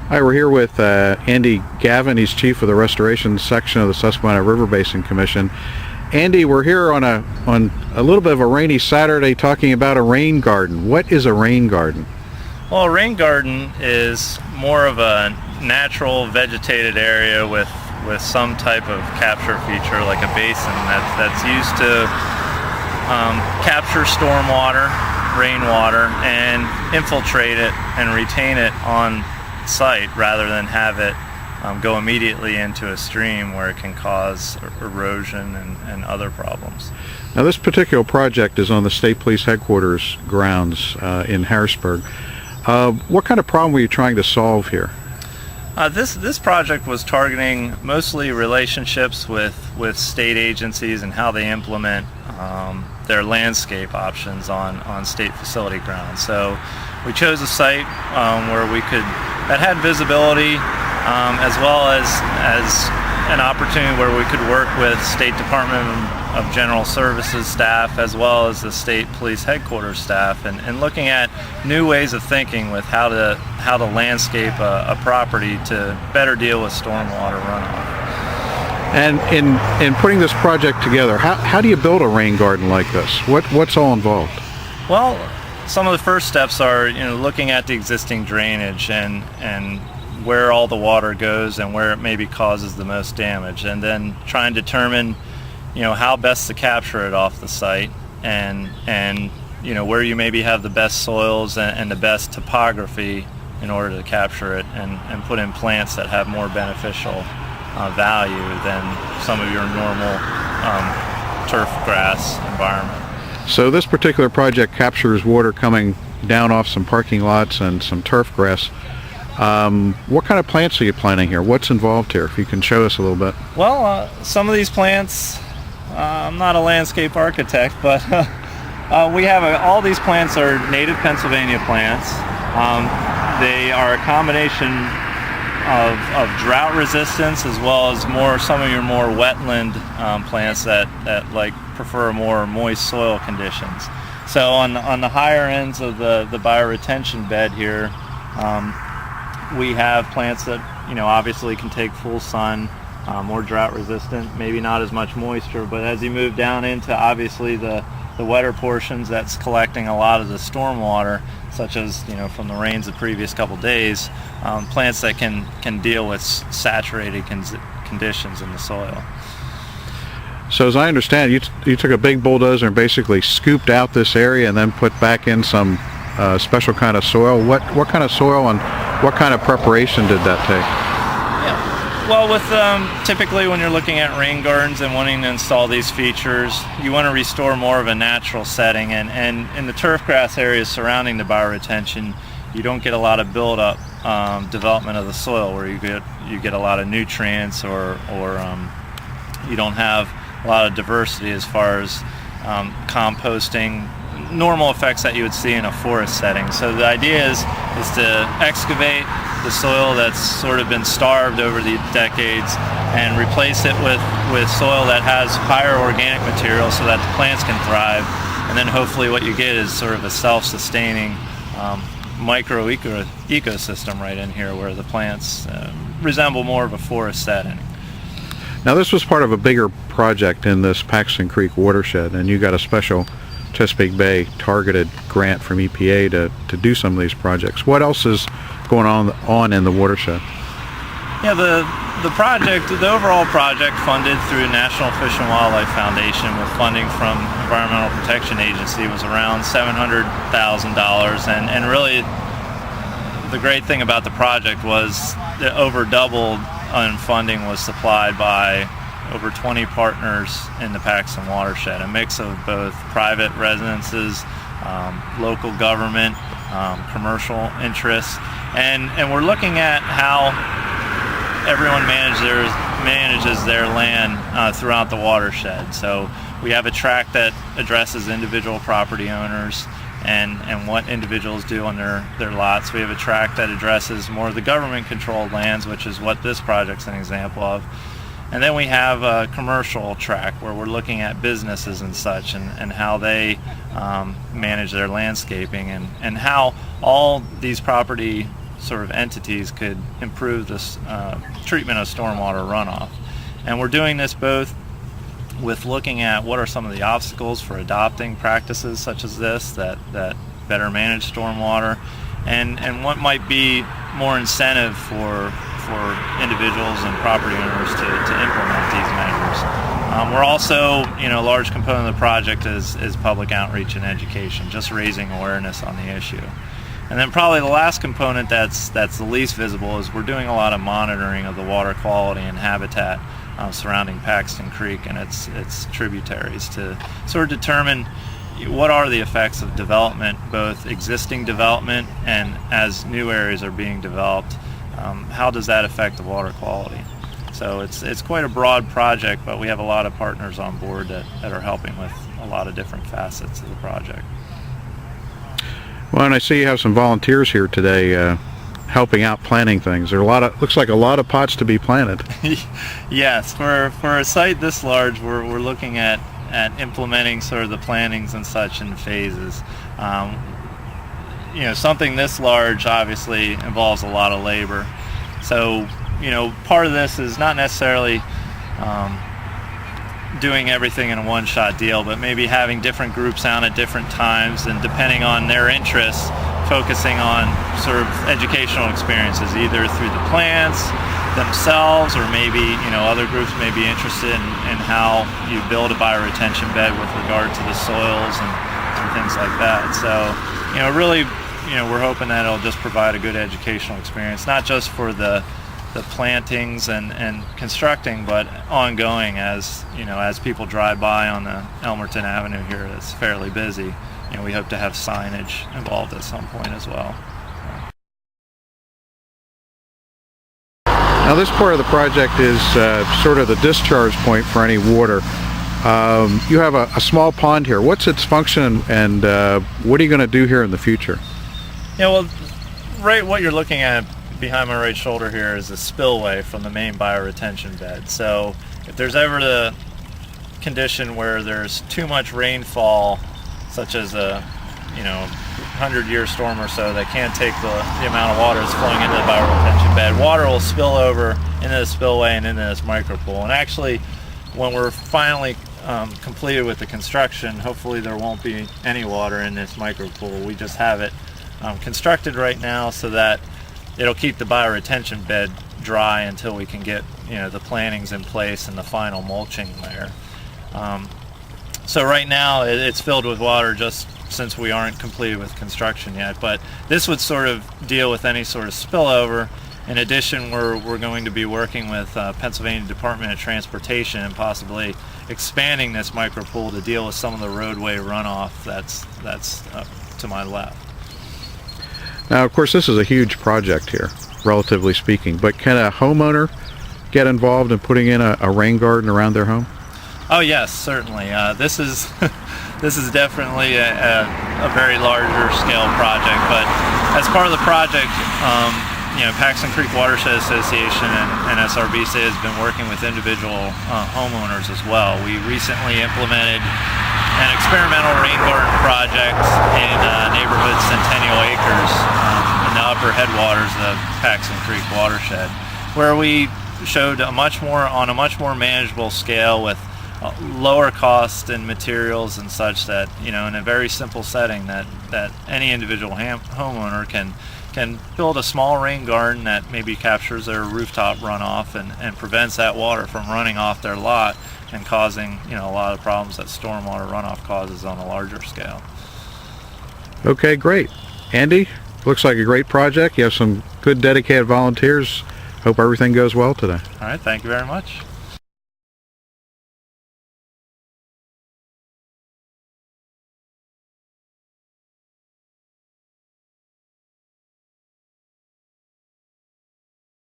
Hi, we're here with Andy Gavin. He's chief of the restoration section of the Susquehanna River Basin Commission. Andy, we're here on a little bit of a rainy Saturday talking about a rain garden. What is a rain garden? Well, a rain garden is more of a natural vegetated area with some type of capture feature, like a basin that's used to capture stormwater, rainwater, and infiltrate it and retain it on site rather than have it go immediately into a stream where it can cause erosion and other problems. Now, this particular project is on the State Police Headquarters grounds in Harrisburg. What kind of problem were you trying to solve here? This project was targeting mostly relationships with state agencies and how they implement their landscape options on state facility grounds. So we chose a site that had visibility, as well as an opportunity where we could work with State Department of General Services staff as well as the State Police Headquarters staff, and looking at new ways of thinking with how to landscape a property to better deal with stormwater runoff. And in putting this project together, how do you build a rain garden like this? What's all involved? Well, some of the first steps are looking at the existing drainage and where all the water goes and where it maybe causes the most damage, and then try and determine how best to capture it off the site, and where you maybe have the best soils and the best topography in order to capture it and put in plants that have more beneficial value than some of your normal turf grass environment. So this particular project captures water coming down off some parking lots and some turf grass. What kind of plants are you planting here? What's involved here? If you can show us a little bit. Well, some of these plants, I'm not a landscape architect, but we have all these plants are native Pennsylvania plants. They are a combination of drought resistance as well as some of your more wetland plants that prefer more moist soil conditions. So on the higher ends of the bioretention bed here, we have plants that obviously can take full sun, more drought resistant, maybe not as much moisture, but as you move down into obviously the wetter portions, that's collecting a lot of the storm water, such as from the rains the previous couple days, plants that can deal with saturated conditions in the soil. So as I understand, you took a big bulldozer and basically scooped out this area and then put back in some special kind of soil. What kind of soil and what kind of preparation did that take? Yeah. Well, with typically when you're looking at rain gardens and wanting to install these features, you want to restore more of a natural setting, and in the turf grass areas surrounding the bioretention, you don't get a lot of buildup development of the soil where you get a lot of nutrients or you don't have a lot of diversity as far as composting, normal effects that you would see in a forest setting. So the idea is to excavate the soil that's sort of been starved over the decades and replace it with soil that has higher organic material so that the plants can thrive, and then hopefully what you get is sort of a self-sustaining micro ecosystem right in here where the plants resemble more of a forest setting. Now, this was part of a bigger project in this Paxton Creek watershed, and you got a special Chesapeake Bay targeted grant from EPA to do some of these projects. What else is going on in the watershed? Yeah, the overall project funded through National Fish and Wildlife Foundation with funding from Environmental Protection Agency was around $700,000, and really the great thing about the project was that over doubled in funding was supplied by over 20 partners in the Paxton watershed, a mix of both private residences, local government, commercial interests, and we're looking at how everyone manages their land throughout the watershed. So we have a track that addresses individual property owners and what individuals do on their lots. We have a track that addresses more of the government-controlled lands, which is what this project's an example of. And then we have a commercial track where we're looking at businesses and such and how they manage their landscaping and how all these property sort of entities could improve this treatment of stormwater runoff. And we're doing this both with looking at what are some of the obstacles for adopting practices such as this that better manage stormwater, and what might be more incentive for individuals and property owners to implement these measures. We're also, a large component of the project is public outreach and education, just raising awareness on the issue. And then probably the last component that's the least visible is we're doing a lot of monitoring of the water quality and habitat surrounding Paxton Creek and its tributaries to sort of determine what are the effects of development, both existing development and as new areas are being developed. How does that affect the water quality? So it's quite a broad project, but we have a lot of partners on board that are helping with a lot of different facets of the project. Well, and I see you have some volunteers here today helping out planting things. There are looks like a lot of pots to be planted. Yes, for a site this large, we're looking at implementing sort of the plantings and such in phases. Something this large obviously involves a lot of labor. So, part of this is not necessarily doing everything in a one-shot deal, but maybe having different groups out at different times, and depending on their interests, focusing on sort of educational experiences, either through the plants themselves, or maybe other groups may be interested in how you build a bioretention bed with regard to the soils and things like that. So really we're hoping that it'll just provide a good educational experience, not just for the plantings and constructing, but ongoing as people drive by on the Elmerton Avenue here that's fairly busy. We hope to have signage involved at some point as well. Now this part of the project is sort of the discharge point for any water. You have a small pond here. What's its function, and what are you going to do here in the future? Right, what you're looking at behind my right shoulder here is a spillway from the main bioretention bed. So if there's ever the condition where there's too much rainfall, such as a 100-year storm or so that can't take the amount of water that's flowing into the bioretention bed, water will spill over into the spillway and into this micropool. And actually, when we're finally completed with the construction, hopefully there won't be any water in this micropool. We just have it constructed right now so that it'll keep the bioretention bed dry until we can get the plantings in place and the final mulching layer. So right now it's filled with water just since we aren't completed with construction yet, but this would sort of deal with any sort of spillover. In addition, we're going to be working with Pennsylvania Department of Transportation and possibly expanding this micropool to deal with some of the roadway runoff that's to my left. Now, of course, this is a huge project here, relatively speaking, but can a homeowner get involved in putting in a rain garden around their home? Oh yes, certainly. This is definitely a very larger scale project, but as part of the project, Paxton Creek Watershed Association and SRBC has been working with individual homeowners as well. We recently implemented an experimental rain garden project in neighborhood Centennial Acres in the upper headwaters of Paxton Creek Watershed, where we showed on a much more manageable scale with lower cost and materials and such that in a very simple setting that any individual homeowner can build a small rain garden that maybe captures their rooftop runoff and prevents that water from running off their lot and causing a lot of problems that stormwater runoff causes on a larger scale. Okay, great. Andy, looks like a great project. You have some good dedicated volunteers. Hope everything goes well today. All right, thank you very much.